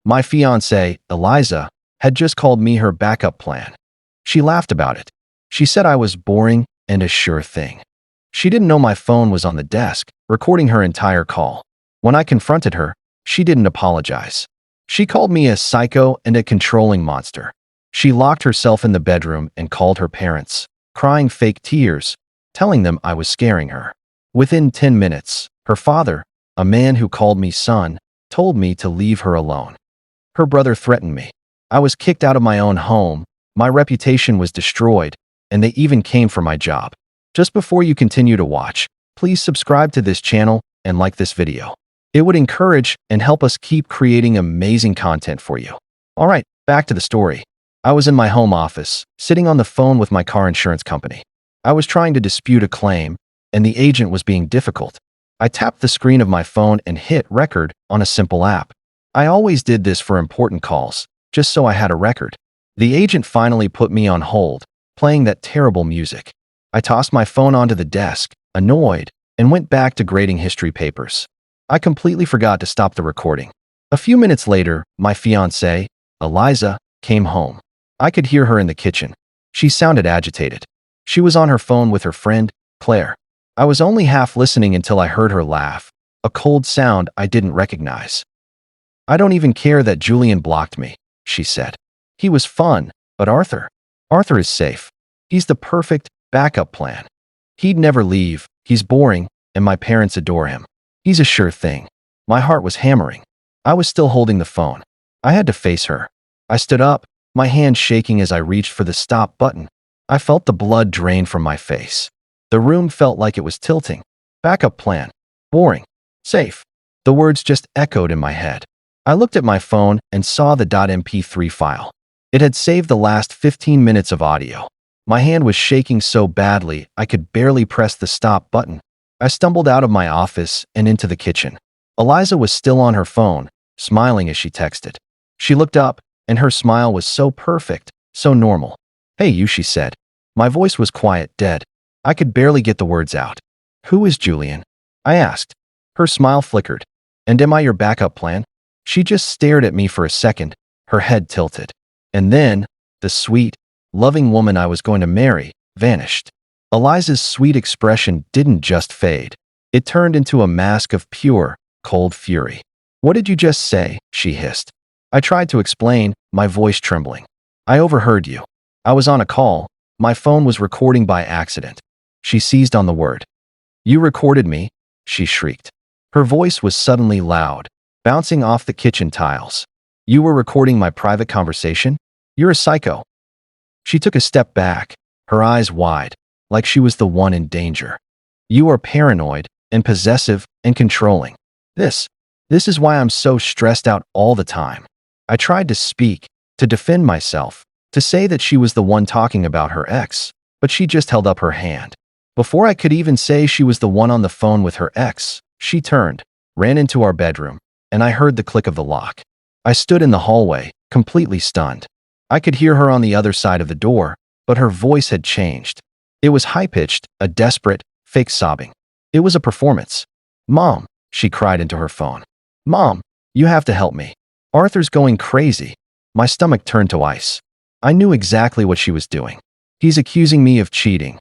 My fiancée, Eliza, had just called me her backup plan. She laughed about it. She said I was boring and a sure thing. She didn't know my phone was on the desk, recording her entire call. When I confronted her, she didn't apologize. She called me a psycho and a controlling monster. She locked herself in the bedroom and called her parents, crying fake tears, telling them I was scaring her. Within 10 minutes, her father, a man who called me son, told me to leave her alone. Her brother threatened me. I was kicked out of my own home, my reputation was destroyed, and they even came for my job. Just before you continue to watch, please subscribe to this channel and like this video. It would encourage and help us keep creating amazing content for you. Alright, back to the story. I was in my home office, sitting on the phone with my car insurance company. I was trying to dispute a claim, and the agent was being difficult. I tapped the screen of my phone and hit record on a simple app. I always did this for important calls, just so I had a record. The agent finally put me on hold, playing that terrible music. I tossed my phone onto the desk, annoyed, and went back to grading history papers. I completely forgot to stop the recording. A few minutes later, my fiancée, Eliza, came home. I could hear her in the kitchen. She sounded agitated. She was on her phone with her friend, Claire. I was only half listening until I heard her laugh, a cold sound I didn't recognize. "I don't even care that Julian blocked me," she said. "He was fun, but Arthur is safe. He's the perfect backup plan. He'd never leave, he's boring, and my parents adore him. He's a sure thing." My heart was hammering. I was still holding the phone. I had to face her. I stood up, my hand shaking as I reached for the stop button. I felt the blood drain from my face. The room felt like it was tilting. Backup plan. Boring. Safe. The words just echoed in my head. I looked at my phone and saw the .mp3 file. It had saved the last 15 minutes of audio. My hand was shaking so badly I could barely press the stop button. I stumbled out of my office and into the kitchen. Eliza was still on her phone, smiling as she texted. She looked up, and her smile was so perfect, so normal. "Hey you," she said. My voice was quiet, dead. I could barely get the words out. "Who is Julian?" I asked. Her smile flickered. "And am I your backup plan?" She just stared at me for a second, her head tilted. And then, the sweet, loving woman I was going to marry vanished. Eliza's sweet expression didn't just fade. It turned into a mask of pure, cold fury. "What did you just say?" she hissed. I tried to explain, my voice trembling. "I overheard you. I was on a call. My phone was recording by accident." She seized on the word. "You recorded me?" she shrieked. Her voice was suddenly loud, bouncing off the kitchen tiles. "You were recording my private conversation? You're a psycho." She took a step back, her eyes wide, like she was the one in danger. "You are paranoid and possessive and controlling. This is why I'm so stressed out all the time." I tried to speak, to defend myself, to say that she was the one talking about her ex, but she just held up her hand. Before I could even say she was the one on the phone with her ex, she turned, ran into our bedroom, and I heard the click of the lock. I stood in the hallway, completely stunned. I could hear her on the other side of the door, but her voice had changed. It was high-pitched, a desperate, fake sobbing. It was a performance. "Mom," she cried into her phone. "Mom, you have to help me. Arthur's going crazy." My stomach turned to ice. I knew exactly what she was doing. "He's accusing me of cheating.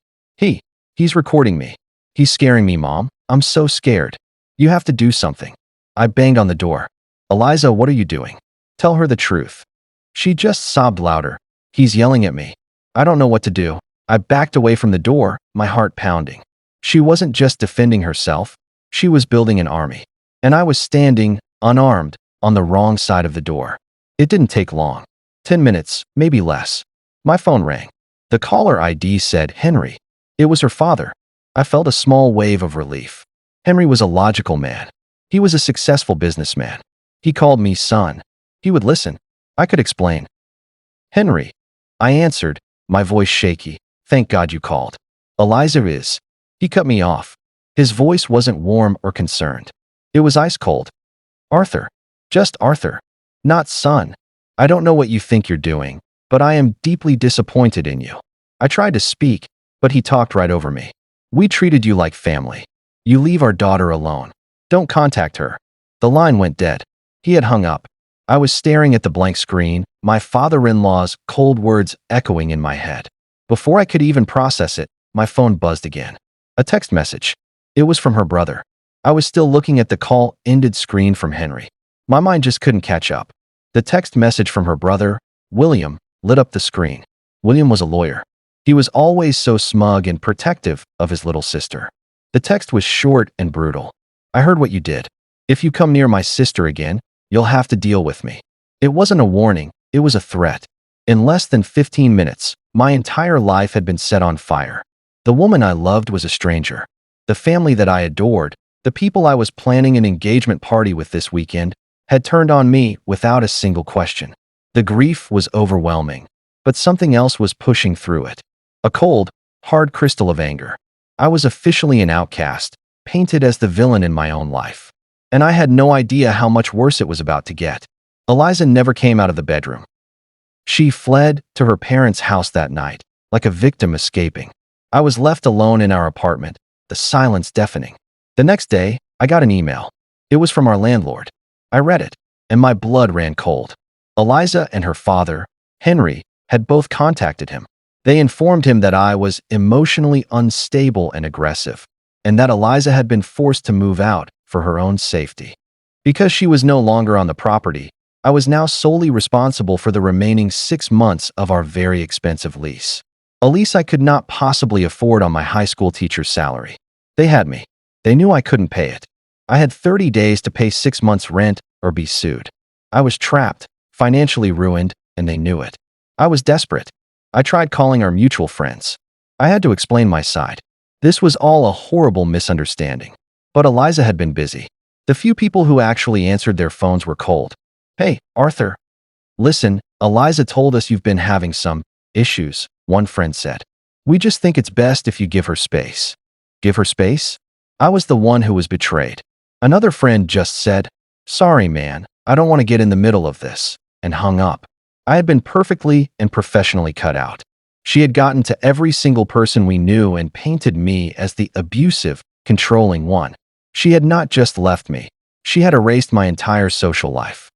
He's recording me. He's scaring me, Mom. I'm so scared. You have to do something." I banged on the door. "Eliza, what are you doing? Tell her the truth." She just sobbed louder. "He's yelling at me. I don't know what to do." I backed away from the door, my heart pounding. She wasn't just defending herself. She was building an army. And I was standing, unarmed, on the wrong side of the door. It didn't take long. 10 minutes, maybe less. My phone rang. The caller ID said Henry. It was her father. I felt a small wave of relief. Henry was a logical man. He was a successful businessman. He called me son. He would listen. I could explain. "Henry," I answered, my voice shaky. "Thank God you called." "Eliza is." He cut me off. His voice wasn't warm or concerned. It was ice cold. "Arthur. Just Arthur. Not son. I don't know what you think you're doing, but I am deeply disappointed in you." I tried to speak, but he talked right over me. "We treated you like family. You leave our daughter alone. Don't contact her." The line went dead. He had hung up. I was staring at the blank screen, my father-in-law's cold words echoing in my head. Before I could even process it, my phone buzzed again. A text message. It was from her brother. I was still looking at the call-ended screen from Henry. My mind just couldn't catch up. The text message from her brother, William, lit up the screen. William was a lawyer. He was always so smug and protective of his little sister. The text was short and brutal. I heard what you did. If you come near my sister again, you'll have to deal with me. It wasn't a warning, it was a threat. In less than 15 minutes, my entire life had been set on fire. The woman I loved was a stranger. The family that I adored, the people I was planning an engagement party with this weekend, had turned on me without a single question. The grief was overwhelming, but something else was pushing through it. A cold, hard crystal of anger. I was officially an outcast, painted as the villain in my own life. And I had no idea how much worse it was about to get. Eliza never came out of the bedroom. She fled to her parents' house that night, like a victim escaping. I was left alone in our apartment, the silence deafening. The next day, I got an email. It was from our landlord. I read it, and my blood ran cold. Eliza and her father, Henry, had both contacted him. They informed him that I was emotionally unstable and aggressive, and that Eliza had been forced to move out for her own safety. Because she was no longer on the property, I was now solely responsible for the remaining 6 months of our very expensive lease. A lease I could not possibly afford on my high school teacher's salary. They had me. They knew I couldn't pay it. I had 30 days to pay 6 months' rent or be sued. I was trapped, financially ruined, and they knew it. I was desperate. I tried calling our mutual friends. I had to explain my side. This was all a horrible misunderstanding. But Eliza had been busy. The few people who actually answered their phones were cold. "Hey, Arthur. Listen, Eliza told us you've been having some issues," one friend said. "We just think it's best if you give her space." Give her space? I was the one who was betrayed. Another friend just said, "Sorry, man, I don't want to get in the middle of this," and hung up. I had been perfectly and professionally cut out. She had gotten to every single person we knew and painted me as the abusive, controlling one. She had not just left me. She had erased my entire social life.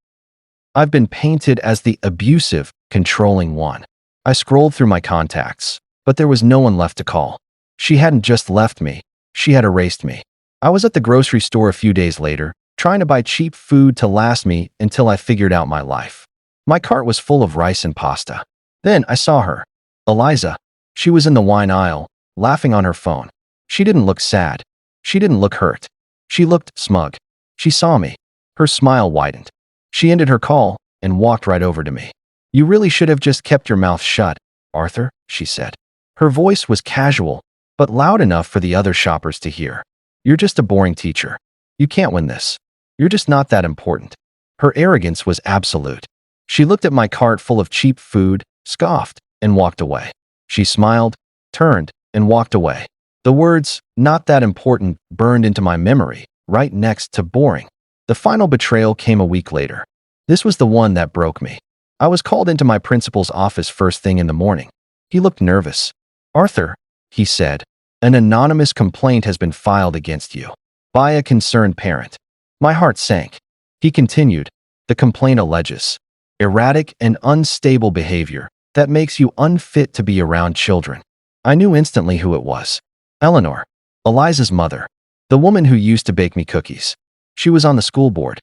I've been painted as the abusive, controlling one. I scrolled through my contacts, but there was no one left to call. She hadn't just left me, she had erased me. I was at the grocery store a few days later, trying to buy cheap food to last me until I figured out my life. My cart was full of rice and pasta. Then I saw her. Eliza. She was in the wine aisle, laughing on her phone. She didn't look sad. She didn't look hurt. She looked smug. She saw me. Her smile widened. She ended her call and walked right over to me. "You really should have just kept your mouth shut, Arthur," she said. Her voice was casual, but loud enough for the other shoppers to hear. "You're just a boring teacher. You can't win this. You're just not that important." Her arrogance was absolute. She looked at my cart full of cheap food, scoffed, and walked away. She smiled, turned, and walked away. The words, "not that important," burned into my memory, right next to boring. The final betrayal came a week later. This was the one that broke me. I was called into my principal's office first thing in the morning. He looked nervous. "Arthur," he said, "an anonymous complaint has been filed against you by a concerned parent." My heart sank. He continued, "The complaint alleges erratic and unstable behavior that makes you unfit to be around children." I knew instantly who it was. Eleanor, Eliza's mother, the woman who used to bake me cookies. She was on the school board.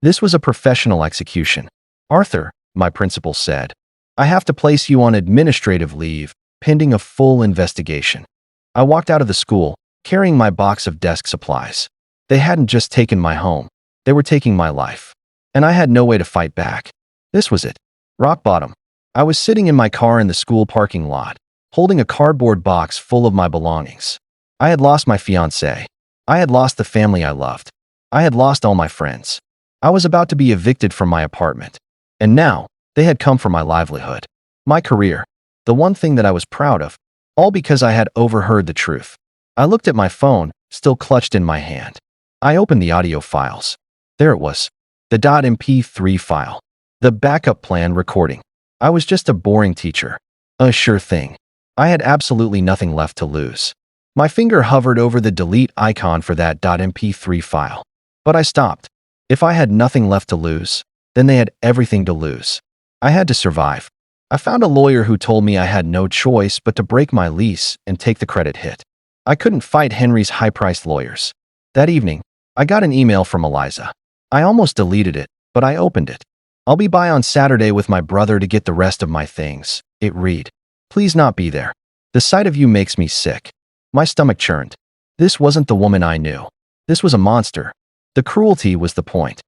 This was a professional execution. "Arthur," my principal said, "I have to place you on administrative leave, pending a full investigation." I walked out of the school, carrying my box of desk supplies. They hadn't just taken my home, they were taking my life. And I had no way to fight back. This was it. Rock bottom. I was sitting in my car in the school parking lot, holding a cardboard box full of my belongings. I had lost my fiancée. I had lost the family I loved. I had lost all my friends. I was about to be evicted from my apartment. And now, they had come for my livelihood. My career. The one thing that I was proud of. All because I had overheard the truth. I looked at my phone, still clutched in my hand. I opened the audio files. There it was. The .mp3 file. The backup plan recording. I was just a boring teacher. A sure thing. I had absolutely nothing left to lose. My finger hovered over the delete icon for that .mp3 file. But I stopped. If I had nothing left to lose, then they had everything to lose. I had to survive. I found a lawyer who told me I had no choice but to break my lease and take the credit hit. I couldn't fight Henry's high-priced lawyers. That evening, I got an email from Eliza. I almost deleted it, but I opened it. "I'll be by on Saturday with my brother to get the rest of my things," it read. "Please not be there. The sight of you makes me sick." My stomach churned. This wasn't the woman I knew. This was a monster. The cruelty was the point.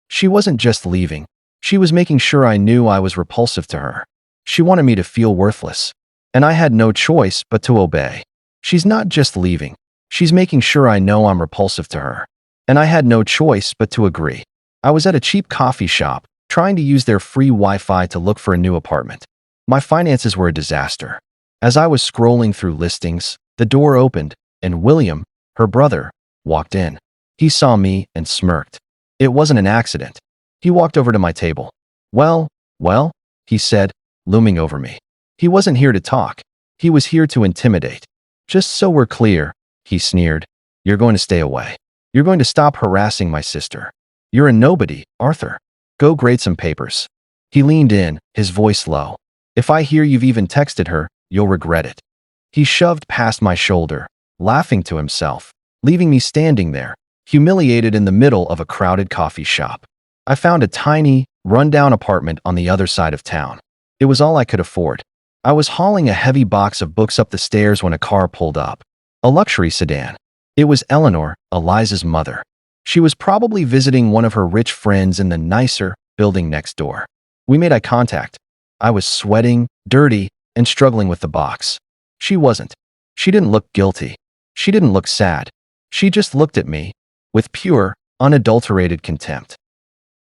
She wasn't just leaving. She was making sure I knew I was repulsive to her. She wanted me to feel worthless. And I had no choice but to obey. She's not just leaving. She's making sure I know I'm repulsive to her. And I had no choice but to agree. I was at a cheap coffee shop, trying to use their free Wi-Fi to look for a new apartment. My finances were a disaster. As I was scrolling through listings, the door opened, and William, her brother, walked in. He saw me and smirked. It wasn't an accident. He walked over to my table. Well, he said, looming over me. He wasn't here to talk. He was here to intimidate. "Just so we're clear," he sneered, "you're going to stay away. You're going to stop harassing my sister. You're a nobody, Arthur. Go grade some papers." He leaned in, his voice low. "If I hear you've even texted her, you'll regret it." He shoved past my shoulder, laughing to himself, leaving me standing there, humiliated in the middle of a crowded coffee shop. I found a tiny, run-down apartment on the other side of town. It was all I could afford. I was hauling a heavy box of books up the stairs when a car pulled up. A luxury sedan. It was Eleanor, Eliza's mother. She was probably visiting one of her rich friends in the nicer building next door. We made eye contact. I was sweating, dirty, and struggling with the box. She wasn't. She didn't look guilty. She didn't look sad. She just looked at me with pure, unadulterated contempt.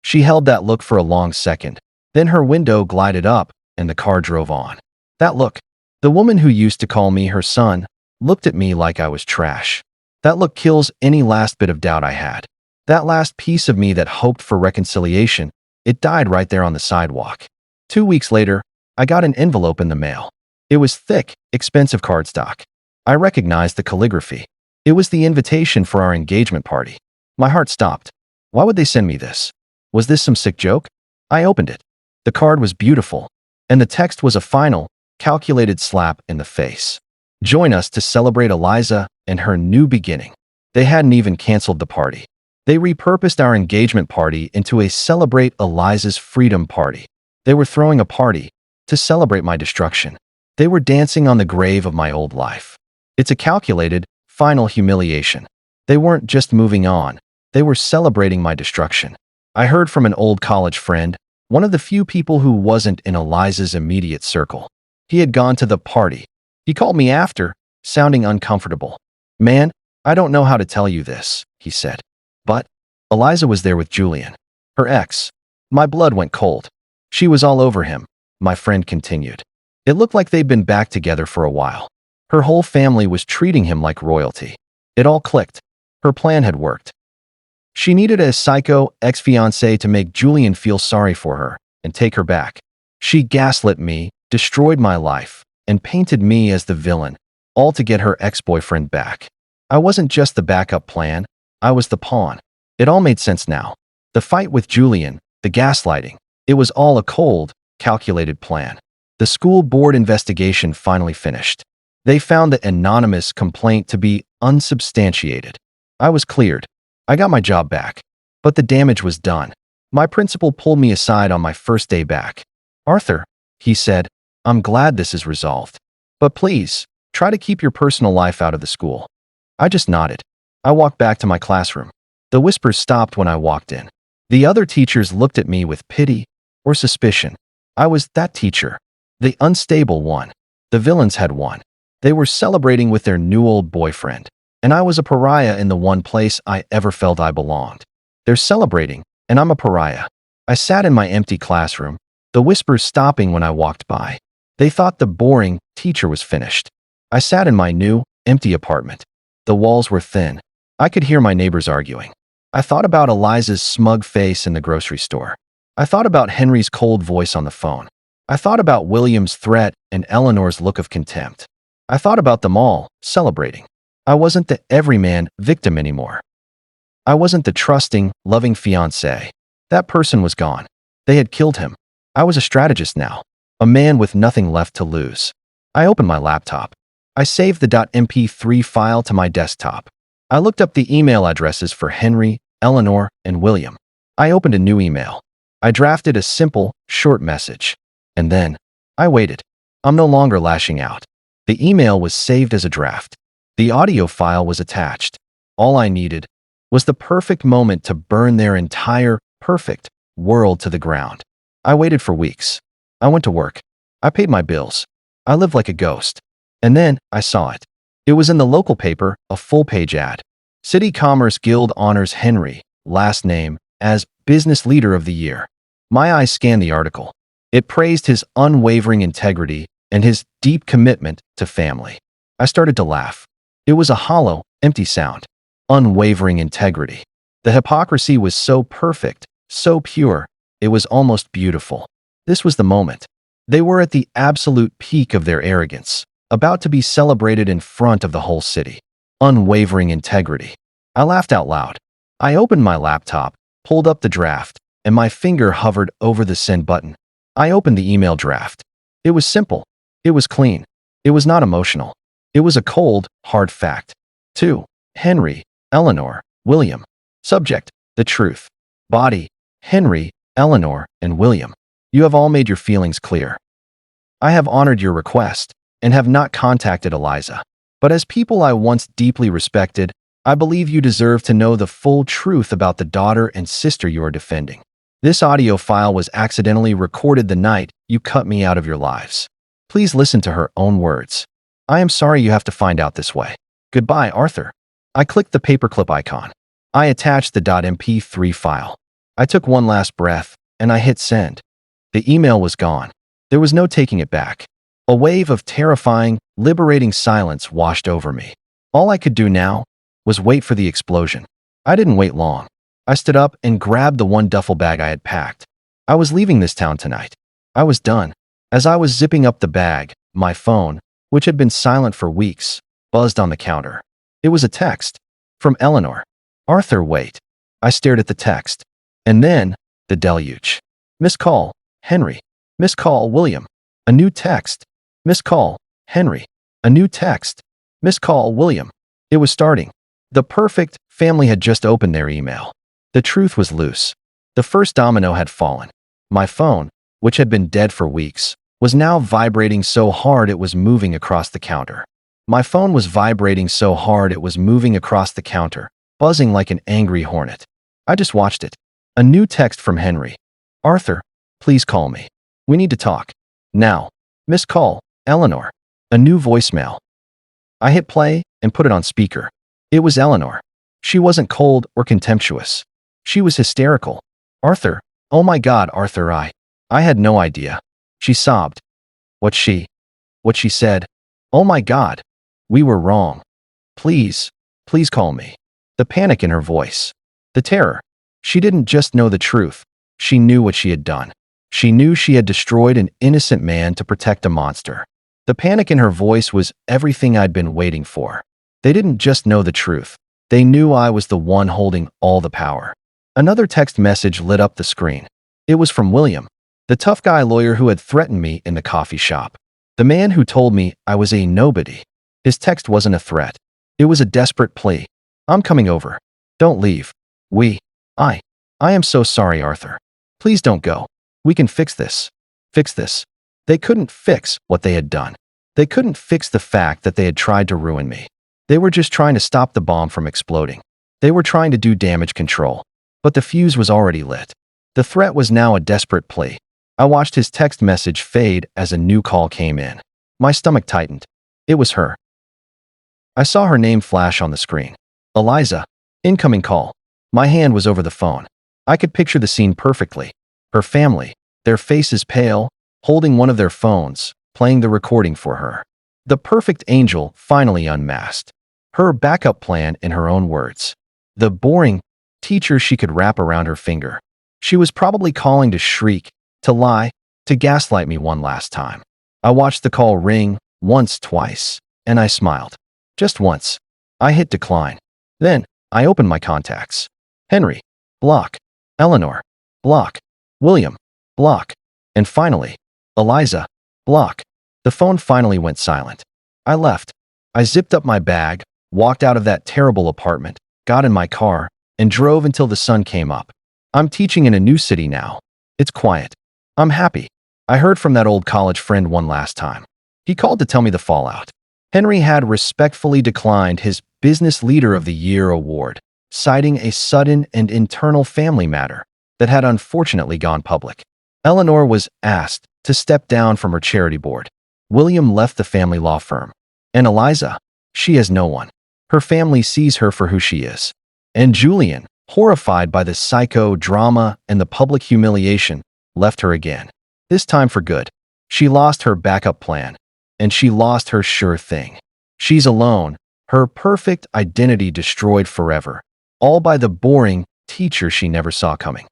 She held that look for a long second. Then her window glided up, and the car drove on. That look. The woman who used to call me her son looked at me like I was trash. That look kills any last bit of doubt I had. That last piece of me that hoped for reconciliation, it died right there on the sidewalk. 2 weeks later, I got an envelope in the mail. It was thick, expensive cardstock. I recognized the calligraphy. It was the invitation for our engagement party. My heart stopped. Why would they send me this? Was this some sick joke? I opened it. The card was beautiful, and the text was a final, calculated slap in the face. "Join us to celebrate Eliza and her new beginning." They hadn't even canceled the party. They repurposed our engagement party into a celebrate Eliza's freedom party. They were throwing a party to celebrate my destruction. They were dancing on the grave of my old life. It's a calculated, final humiliation. They weren't just moving on. They were celebrating my destruction. I heard from an old college friend, one of the few people who wasn't in Eliza's immediate circle. He had gone to the party. He called me after, sounding uncomfortable. "Man, I don't know how to tell you this," he said. "But Eliza was there with Julian, her ex." My blood went cold. "She was all over him," my friend continued. "It looked like they'd been back together for a while. Her whole family was treating him like royalty. It all clicked. Her plan had worked. She needed a psycho ex-fiancé to make Julian feel sorry for her and take her back. She gaslit me, destroyed my life, and painted me as the villain, all to get her ex-boyfriend back. I wasn't just the backup plan, I was the pawn. It all made sense now. The fight with Julian, the gaslighting, it was all a cold, calculated plan. The school board investigation finally finished. They found the anonymous complaint to be unsubstantiated. I was cleared. I got my job back. But the damage was done. My principal pulled me aside on my first day back. "Arthur," he said, "I'm glad this is resolved. But please, try to keep your personal life out of the school." I just nodded. I walked back to my classroom. The whispers stopped when I walked in. The other teachers looked at me with pity or suspicion. I was that teacher, the unstable one. The villains had won. They were celebrating with their new old boyfriend, and I was a pariah in the one place I ever felt I belonged. They're celebrating, and I'm a pariah. I sat in my empty classroom, the whispers stopping when I walked by. They thought the boring teacher was finished. I sat in my new, empty apartment. The walls were thin. I could hear my neighbors arguing. I thought about Eliza's smug face in the grocery store. I thought about Henry's cold voice on the phone. I thought about William's threat and Eleanor's look of contempt. I thought about them all, celebrating. I wasn't the everyman victim anymore. I wasn't the trusting, loving fiancé. That person was gone. They had killed him. I was a strategist now, a man with nothing left to lose. I opened my laptop. I saved the .mp3 file to my desktop. I looked up the email addresses for Henry, Eleanor, and William. I opened a new email. I drafted a simple, short message. And then, I waited. I'm no longer lashing out. The email was saved as a draft. The audio file was attached. All I needed was the perfect moment to burn their entire, perfect world to the ground. I waited for weeks. I went to work. I paid my bills. I lived like a ghost. And then I saw it. It was in the local paper, a full-page ad. City Commerce Guild honors Henry, last name, as Business Leader of the Year. My eyes scanned the article. It praised his unwavering integrity and his deep commitment to family. I started to laugh. It was a hollow, empty sound. Unwavering integrity. The hypocrisy was so perfect, so pure, it was almost beautiful. This was the moment. They were at the absolute peak of their arrogance, about to be celebrated in front of the whole city. Unwavering integrity. I laughed out loud. I opened my laptop, pulled up the draft, and my finger hovered over the send button. I opened the email draft. It was simple. It was clean. It was not emotional. It was a cold, hard fact. 2. Henry, Eleanor, William. Subject, the truth. Body, Henry, Eleanor, and William. You have all made your feelings clear. I have honored your request and have not contacted Eliza. But as people I once deeply respected, I believe you deserve to know the full truth about the daughter and sister you are defending. This audio file was accidentally recorded the night you cut me out of your lives. Please listen to her own words. I am sorry you have to find out this way. Goodbye, Arthur. I clicked the paperclip icon. I attached the .mp3 file. I took one last breath, and I hit send. The email was gone. There was no taking it back. A wave of terrifying, liberating silence washed over me. All I could do now was wait for the explosion. I didn't wait long. I stood up and grabbed the one duffel bag I had packed. I was leaving this town tonight. I was done. As I was zipping up the bag, my phone, which had been silent for weeks, buzzed on the counter. It was a text. From Eleanor. Arthur, wait. I stared at the text. And then, the deluge. Missed call, Henry. Missed call, William. A new text. Missed call, Henry. A new text. Missed call, William. It was starting. The perfect family had just opened their email. The truth was loose. The first domino had fallen. My phone, which had been dead for weeks, was now vibrating so hard it was moving across the counter. My phone was vibrating so hard it was moving across the counter, buzzing like an angry hornet. I just watched it. A new text from Henry. Arthur, please call me. We need to talk. Now. Missed call, Eleanor. A new voicemail. I hit play and put it on speaker. It was Eleanor. She wasn't cold or contemptuous. She was hysterical. Arthur, oh my God, Arthur, I had no idea. She sobbed. What she said. Oh my God. We were wrong. Please call me. The panic in her voice. The terror. She didn't just know the truth. She knew what she had done. She knew she had destroyed an innocent man to protect a monster. The panic in her voice was everything I'd been waiting for. They didn't just know the truth. They knew I was the one holding all the power. Another text message lit up the screen. It was from William, the tough guy lawyer who had threatened me in the coffee shop. The man who told me I was a nobody. His text wasn't a threat. It was a desperate plea. I'm coming over. Don't leave. I am so sorry, Arthur. Please don't go. We can fix this. Fix this. They couldn't fix what they had done. They couldn't fix the fact that they had tried to ruin me. They were just trying to stop the bomb from exploding. They were trying to do damage control. But the fuse was already lit. The threat was now a desperate plea. I watched his text message fade as a new call came in. My stomach tightened. It was her. I saw her name flash on the screen. Eliza. Incoming call. My hand was over the phone. I could picture the scene perfectly. Her family, their faces pale, holding one of their phones, playing the recording for her. The perfect angel finally unmasked. Her backup plan in her own words. The boring teacher she could wrap around her finger. She was probably calling to shriek, to lie, to gaslight me one last time. I watched the call ring, once, twice, and I smiled. Just once. I hit decline. Then, I opened my contacts. Henry. Block. Eleanor. block. William, block. And finally, Eliza, block. The phone finally went silent. I left. I zipped up my bag, walked out of that terrible apartment, got in my car, and drove until the sun came up. I'm teaching in a new city now. It's quiet. I'm happy. I heard from that old college friend one last time. He called to tell me the fallout. Henry had respectfully declined his Business Leader of the Year award, citing a sudden and internal family matter that had unfortunately gone public. Eleanor was asked to step down from her charity board. William left the family law firm. And Eliza, she has no one. Her family sees her for who she is. And Julian, horrified by the psycho-drama and the public humiliation, left her again. This time for good. She lost her backup plan, and she lost her sure thing. She's alone, her perfect identity destroyed forever, all by the boring teacher she never saw coming.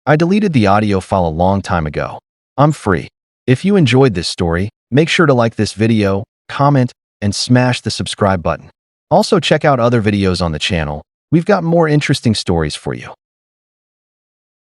I deleted the audio file a long time ago. I'm free. If you enjoyed this story, make sure to like this video, comment, and smash the subscribe button. Also check out other videos on the channel. We've got more interesting stories for you.